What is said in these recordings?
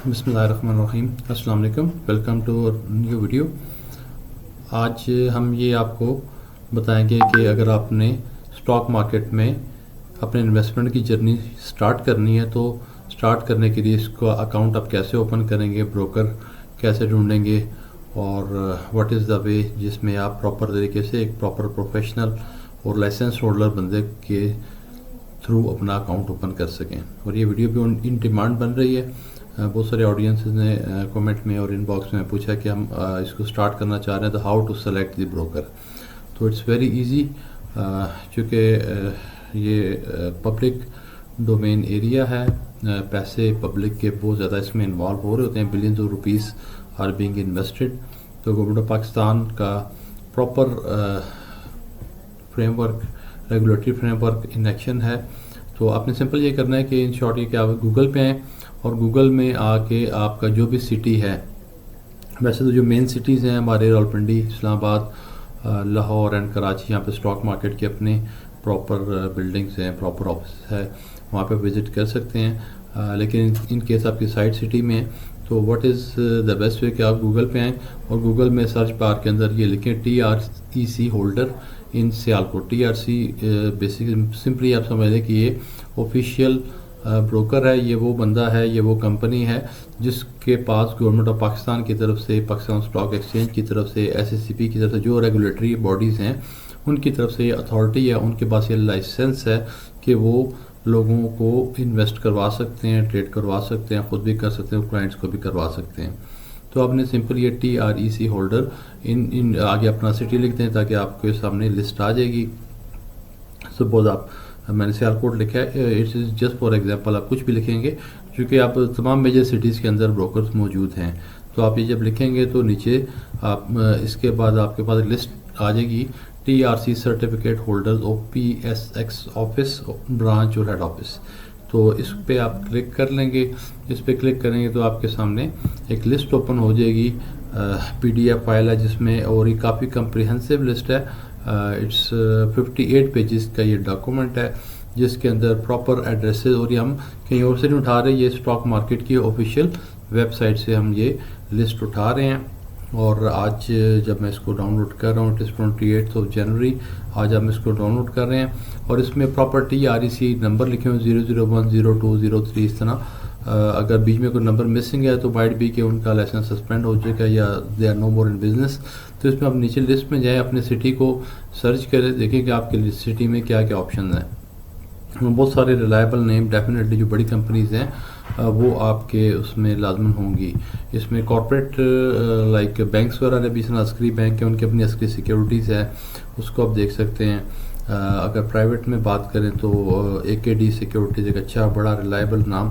बिस्मिल्लाहिर्रहमानिर्रहीम। अस्सलाम वालेकुम। Welcome to new video. आज हम ये आपको बताएंगे कि अगर आपने स्टॉक मार्केट में अपने इन्वेस्टमेंट की जर्नी स्टार्ट करनी है तो स्टार्ट करने के लिए इसका अकाउंट आप कैसे ओपन करेंगे, ब्रोकर कैसे ढूंढेंगे और व्हाट इज़ द वे जिसमें आप प्रॉपर तरीके से एक प्रॉपर प्रोफेशनल और लाइसेंस होल्डर बंदे के थ्रू अपना अकाउंट ओपन कर सकें। और ये वीडियो भी इन डिमांड बन रही है। बहुत सारे ऑडियंस ने कमेंट में और इनबॉक्स में पूछा कि हम इसको स्टार्ट करना चाह रहे हैं, तो how to select the broker. तो इट्स वेरी इजी, चूँकि ये पब्लिक डोमेन एरिया है, पैसे पब्लिक के बहुत ज़्यादा इसमें इन्वॉल्व हो रहे होते हैं, billions of rupees are being invested. तो गवर्नमेंट ऑफ पाकिस्तान का proper framework, regulatory framework in action है। तो आपने सिंपल ये करना है कि इन शॉर्ट ये कि आप गूगल पे आएँ और गूगल में आके आपका जो भी सिटी है, वैसे तो जो मेन सिटीज़ हैं हमारे रावलपिंडी, इस्लामाबाद, लाहौर एंड कराची, यहाँ पे स्टॉक मार्केट के अपने प्रॉपर बिल्डिंग्स हैं, प्रॉपर ऑफिस है, वहाँ पे विज़िट कर सकते हैं। लेकिन इन केस आपकी साइड सिटी में है तो what is the best way कि आप गूगल पे आएँ और गूगल में सर्च बार के अंदर ये लिखें TREC holder in Sialkot. TRC basically simply आप समझ लें कि ये ऑफिशियल ब्रोकर है, ये वो बंदा है, ये वो कंपनी है जिसके पास गवर्नमेंट ऑफ पाकिस्तान की तरफ से, पाकिस्तान स्टॉक एक्सचेंज की तरफ से, SSCP की तरफ से, जो रेगुलेटरी बॉडीज़ हैं उनकी तरफ से ये अथॉरिटी है, उनके पास ये लाइसेंस है कि वो लोगों को इन्वेस्ट करवा सकते हैं, ट्रेड करवा सकते हैं, ख़ुद भी कर सकते हैं, क्लाइंट्स को भी करवा सकते हैं। तो आपने सिंपल ये TREC होल्डर इन आगे अपना सिटी लिखते हैं ताकि आपके सामने लिस्ट आ जाएगी। सपोज आप, मैंने सियालकोट लिखा है, it's is just for example, आप कुछ भी लिखेंगे क्योंकि आप तमाम मेजर सिटीज़ के अंदर ब्रोकर्स मौजूद हैं। तो आप ये जब लिखेंगे तो नीचे आप इसके बाद आपके पास लिस्ट आ जाएगी TRC certificate holders of PSX office, branch और हेड ऑफिस। तो इस पे आप क्लिक कर लेंगे। इस पे क्लिक करेंगे तो आपके सामने एक लिस्ट ओपन हो जाएगी, PDF फाइल है जिसमें, और ये काफ़ी कम्प्रिहेंसिव लिस्ट है। इट्स 58 पेजेस का ये डॉक्यूमेंट है जिसके अंदर प्रॉपर एड्रेसेस, और ये हम कहीं और से नहीं उठा रहे, ये स्टॉक मार्केट की ऑफिशियल वेबसाइट से हम ये लिस्ट उठा रहे हैं। और आज जब मैं इसको डाउनलोड कर रहा हूँ, इट इज़ 28 जनवरी, आज हम इसको डाउनलोड कर रहे हैं और इसमें प्रॉपर TREC नंबर लिखे हुए 001 02 03 इस तरह। अगर बीच में कोई नंबर मिसिंग है तो माइट बी कि उनका लाइसेंस सस्पेंड हो जाएगा या they are no more in business. तो इसमें आप नीचे लिस्ट में जाएँ, अपने सिटी को सर्च करें, देखें कि आपके सिटी में क्या क्या ऑप्शन हैं। बहुत सारे रिलायबल नेम डेफिनेटली जो बड़ी कंपनीज़ हैं वो आपके उसमें लाजमन होंगी। इसमें कॉर्पोरेट लाइक बैंक्स वगैरह भी, अस्करी बैंक है, उनकी अपनी अस्करी सिक्योरिटीज़ है, उसको आप देख सकते हैं। अगर प्राइवेट में बात करें तो AKD सिक्योरिटीज़ एक अच्छा बड़ा रिलायबल नाम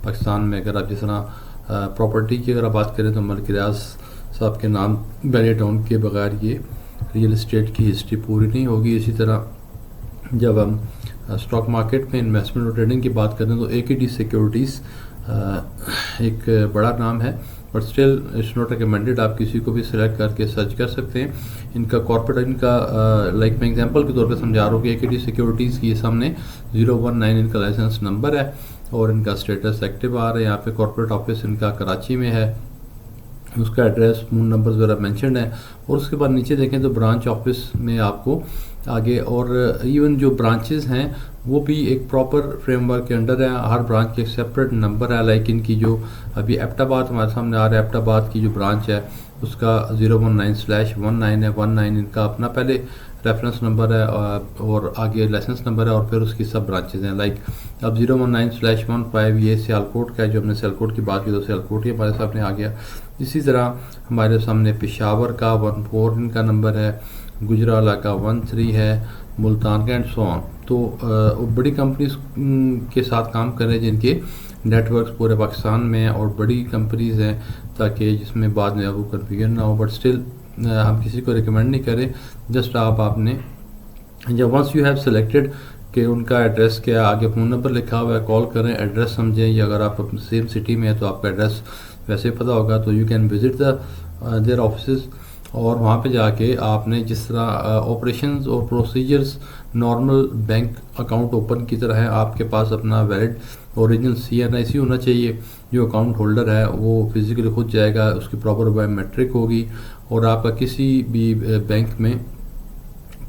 पाकिस्तान में। अगर आप जिस तरह प्रॉपर्टी की अगर आप बात करें तो मलिक रियाज साहब के नाम बैले टाउन के बगैर ये रियल इस्टेट की हिस्ट्री पूरी नहीं होगी। इसी तरह जब हम स्टॉक मार्केट में इन्वेस्टमेंट और ट्रेडिंग की बात करें तो AKD सिक्योरिटीज़ एक बड़ा नाम है, but still it's not recommended. आप किसी को भी सिलेक्ट करके सर्च कर सकते हैं। इनका कॉर्पोरेट, इनका लाइक मैं एग्जांपल के तौर पे समझा रहा हूँ कि AKD सिक्योरिटीज़ की सामने 019 इनका लाइसेंस नंबर है और इनका स्टेटस एक्टिव आ रहा है। यहाँ पे कॉर्पोरेट ऑफिस इनका कराची में है, उसका एड्रेस, फोन नंबर्स वगैरह मेंशन्ड है। और उसके बाद नीचे देखें तो ब्रांच ऑफिस में आपको आगे, और इवन जो ब्रांचेस हैं वो भी एक प्रॉपर फ्रेमवर्क के अंडर है। हर ब्रांच के एक सेपरेट नंबर है। लाइक इनकी जो अभी एबटाबाद हमारे सामने आ रहा है, एबटाबाद की जो ब्रांच है उसका 019/19 है। 19 इनका अपना पहले रेफरेंस नंबर है और आगे लाइसेंस नंबर है और फिर उसकी सब ब्रांचेज हैं। लाइक अब 019/15 ये सियालकोट का है, जो हमने सियालकोट की बात की तो सियालकोट ही हमारे सामने आ गया। इसी तरह हमारे सामने पेशावर का 14 इनका नंबर है, गुजराला का 13 है, मुल्तान का एंड सो ऑन। तो बड़ी कंपनीज के साथ काम कर रहे हैं जिनके नेटवर्क्स पूरे पाकिस्तान में हैं और बड़ी कंपनीज हैं, ताकि जिसमें बाद में वो कन्फ्यूजन ना हो। बट स्टिल हम किसी को रिकमेंड नहीं करें। जस्ट आपने जब वंस यू हैव सेलेक्टेड कि उनका एड्रेस क्या, आगे फ़ोन नंबर लिखा हुआ है, कॉल करें, एड्रेस समझें, या अगर आप सेम सिटी में है तो आपका एड्रेस वैसे पता होगा, तो you can visit their office और वहाँ पे जाके आपने जिस तरह ऑपरेशंस और procedures normal bank account open की तरह है, आपके पास अपना वैलिड ओरिजिनल CNIC होना चाहिए। जो अकाउंट होल्डर है वो फिज़िकली खुद जाएगा, उसकी प्रॉपर बायोमेट्रिक होगी, और आपका किसी भी बैंक में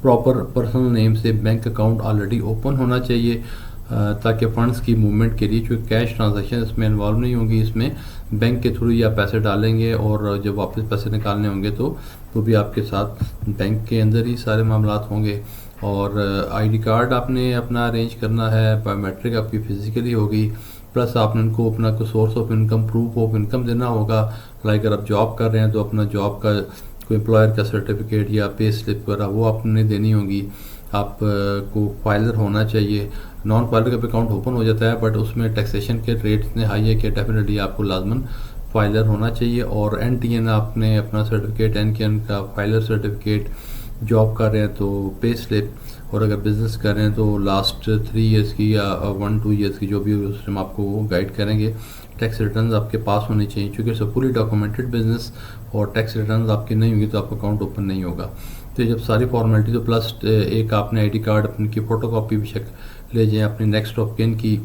प्रॉपर पर्सनल नेम से बैंक अकाउंट ऑलरेडी ओपन होना चाहिए, ताकि फ़ंड्स की मूवमेंट के लिए जो कैश ट्रांजैक्शन इसमें इन्वॉल्व नहीं होंगी। इसमें बैंक के थ्रू या पैसे डालेंगे और जब वापस पैसे निकालने होंगे तो भी आपके साथ बैंक के अंदर ही सारे मामलात होंगे। और ID कार्ड आपने अपना अरेंज करना है, बायोमेट्रिक आपकी फ़िज़िकली होगी, प्लस आपने उनको अपना कोई source of income, proof of income देना होगा। लाइक अगर आप जॉब कर रहे हैं तो अपना जॉब का कोई एम्प्लॉयर का सर्टिफिकेट या पे स्लिप वगैरह वो आपने देनी होगी। आप को फाइलर होना चाहिए। नॉन फाइलर का भी अकाउंट ओपन हो जाता है, बट उसमें टैक्सेशन के रेट इतने हाई है कि डेफिनेटली आपको लाजमन फाइलर होना चाहिए। और NTN आपने अपना सर्टिफिकेट, NTN का फाइलर सर्टिफिकेट, जॉब कर रहे हैं तो पे स्लिप, और अगर बिज़नेस कर रहे हैं तो लास्ट 3 ईयर्स की या 1-2 ईयर्स की जो भी उस टाइम आपको वो गाइड करेंगे। टैक्स रिटर्न्स आपके पास होनी चाहिए, क्योंकि इट्स फुली डॉक्यूमेंटेड बिजनेस, और टैक्स रिटर्न्स आपकी नहीं होंगी तो आपका अकाउंट ओपन नहीं होगा। तो जब सारी फॉर्मेलिटी, तो प्लस एक आपने ID कार्ड अपनी की फ़ोटोकॉपी भी चेक ले जाएँ अपनी नेक्स्ट ऑफ किन की,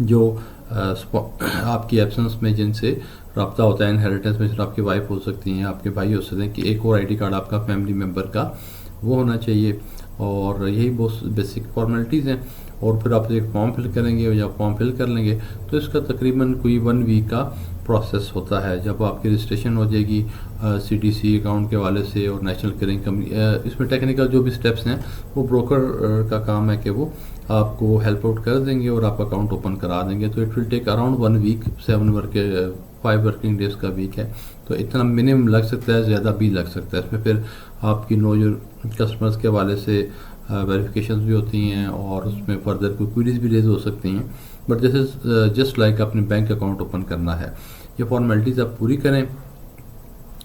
जो आपकी एब्सेंस में जिनसे रब्ता होता है। इनहेरिटेंस में सिर्फ आपकी वाइफ हो सकती हैं, आपके भाई हो सकते हैं, कि एक और ID कार्ड आपका फैमिली मेम्बर का वो होना चाहिए। और यही बहुत बेसिक फॉर्मेलिटीज़ हैं। और फिर आप एक फॉर्म फिल करेंगे या फॉर्म फिल कर लेंगे तो इसका तकरीबन कोई 1 वीक का प्रोसेस होता है। जब आपकी रजिस्ट्रेशन हो जाएगी CTC अकाउंट के वाले से और नेशनल क्लियरिंग कंपनी, इसमें टेक्निकल जो भी स्टेप्स हैं वो ब्रोकर का काम है कि वो आपको हेल्प आउट कर देंगे और आप अकाउंट ओपन करा देंगे। तो it will take around 1 week, 5 working days का वीक है। तो इतना मिनिमम लग सकता है, ज़्यादा भी लग सकता है। इसमें फिर आपकी नो योर कस्टमर्स के हवाले से वेरिफिकेशन भी होती हैं, और उसमें फर्दर कोई क्वेरीज भी रेज हो सकती हैं। But this is just like अपने बैंक अकाउंट ओपन करना है। ये फॉर्मेलिटीज़ आप पूरी करें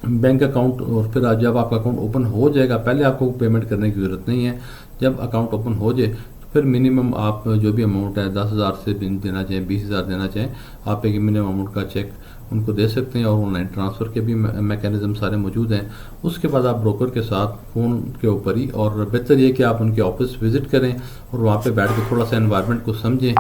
बैंक अकाउंट, और फिर जब आपका अकाउंट ओपन हो जाएगा, पहले आपको पेमेंट करने की ज़रूरत नहीं है। जब अकाउंट ओपन हो जाए तो फिर मिनिमम आप जो भी अमाउंट है 10,000 से देना चाहें, 20,000 देना चाहें, आप एक मिनिमम अमाउंट का चेक उनको दे सकते हैं। और ऑनलाइन ट्रांसफ़र के भी मैकेनिज़्म सारे मौजूद हैं। उसके बाद आप ब्रोकर के साथ फ़ोन के ऊपर ही, और बेहतर ये कि आप उनके ऑफिस विज़िट करें और वहाँ पे बैठ के थोड़ा सा एनवायरनमेंट को समझें।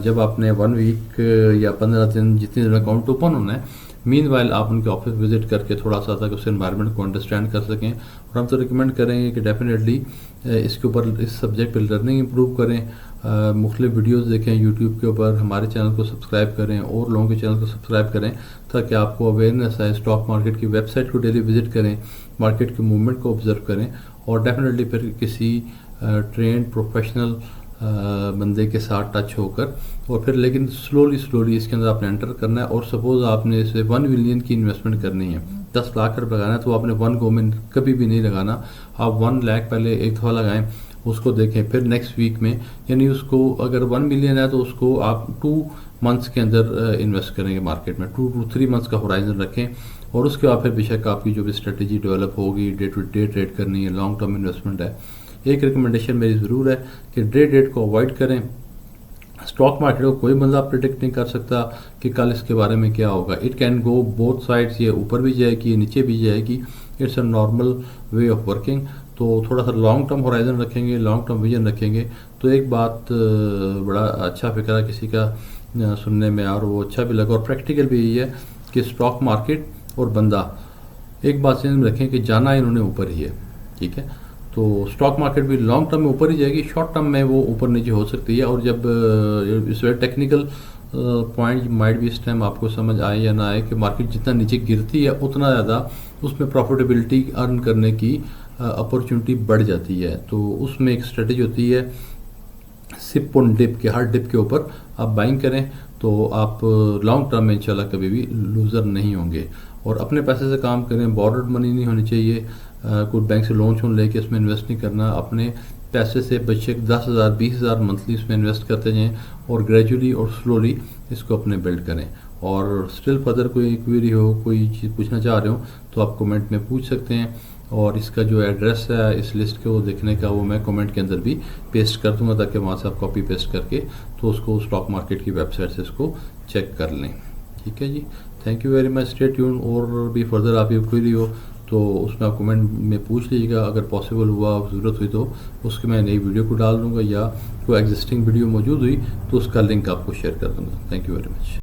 जब आपने 1 वीक या 15 दिन जितने दिन अकाउंट ओपन होना है, मीनवाइल आप उनके ऑफिस विज़िट करके थोड़ा सा तक उस एनवायरनमेंट को अंडरस्टैंड कर सकें। और हम तो रिकमेंड करेंगे कि डेफिनेटली इसके ऊपर, इस सब्जेक्ट पर लर्निंग इम्प्रूव करें। मुख्तलिफ वीडियोस देखें यूट्यूब के ऊपर, हमारे चैनल को सब्सक्राइब करें और लोगों के चैनल को सब्सक्राइब करें, ताकि आपको अवेयरनेस है। स्टॉक मार्केट की वेबसाइट को डेली विज़िट करें, मार्केट के मूवमेंट को ऑब्ज़र्व करें, और डेफिनेटली फिर किसी ट्रेंड प्रोफेशनल बंदे के साथ टच होकर, और फिर लेकिन स्लोली इसके अंदर आपने एंटर करना है। और सपोज़ आपने इसे 1 मिलियन की इन्वेस्टमेंट करनी है, 10 लाख रुपये लगाना है, तो आपने 1 गो में कभी भी नहीं लगाना। आप 1 लाख पहले एक दफ़ा लगाएं, उसको देखें, फिर नेक्स्ट वीक में, यानी उसको अगर 1 मिलियन है तो उसको आप 2 मंथ्स के अंदर इन्वेस्ट करेंगे मार्केट में। 2 to 3 मंथ्स का होराइजन रखें, और उसके बाद फिर बेशक आपकी जो भी स्ट्रेटजी डेवलप होगी, डे टू डे ट्रेड करनी है, लॉन्ग टर्म इन्वेस्टमेंट है। एक रिकमेंडेशन मेरी ज़रूर है कि डे ट्रेड को अवॉइड करें। स्टॉक मार्केट को कोई बंदा प्रिडिक्ट नहीं कर सकता कि कल इसके बारे में क्या होगा। It can go both sides, ये ऊपर भी जाएगी, नीचे भी जाएगी। It's a normal way of working. तो थोड़ा सा लॉन्ग टर्म होराइजन रखेंगे, लॉन्ग टर्म विजन रखेंगे, तो एक बात बड़ा अच्छा फिक्र है किसी का सुनने में, और वो अच्छा भी लगा, और प्रैक्टिकल भी यही है कि स्टॉक मार्केट और बंदा, एक बात समझ में रखें कि जाना इन्होंने ऊपर ही है, ठीक है। तो स्टॉक मार्केट भी लॉन्ग टर्म में ऊपर ही जाएगी, शॉर्ट टर्म में वो ऊपर नीचे हो सकती है। और जब इस वे टेक्निकल पॉइंट माइट भी इस टाइम आपको समझ आए या ना आए कि मार्केट जितना नीचे गिरती है उतना ज़्यादा उसमें प्रॉफिटेबिलिटी अर्न करने की अपॉर्चुनिटी बढ़ जाती है। तो उसमें एक स्ट्रेटजी होती है सिप ऑन डिप के, हर डिप के ऊपर आप बाइंग करें तो आप लॉन्ग टर्म में इंशाल्लाह कभी भी लूज़र नहीं होंगे। और अपने पैसे से काम करें, बॉर्डर्ड मनी नहीं होनी चाहिए, कोई बैंक से लोन लेके इसमें इन्वेस्ट नहीं करना। अपने पैसे से बच्चे 10,000 20,000 मंथली इसमें इन्वेस्ट करते जाएँ, और ग्रेजुअली और स्लोली इसको अपने बिल्ड करें। और स्टिल फर्दर कोई क्वेरी हो, कोई चीज़ पूछना चाह रहे हो तो आप कमेंट में पूछ सकते हैं। और इसका जो एड्रेस है इस लिस्ट को देखने का, वो मैं कमेंट के अंदर भी पेस्ट कर दूंगा, ताकि वहाँ से आप कॉपी पेस्ट करके तो उसको स्टॉक मार्केट की वेबसाइट से इसको चेक कर लें। ठीक है जी, thank you very much, stay tune. और भी फर्दर आप ये क्वेरी हो तो उसमें आप कमेंट में पूछ लीजिएगा, अगर पॉसिबल हुआ, ज़रूरत हुई तो उसकी मैं नई वीडियो को डाल दूँगा, या कोई एग्जिस्टिंग वीडियो मौजूद हुई तो उसका लिंक आपको शेयर कर दूँगा। Thank you very much.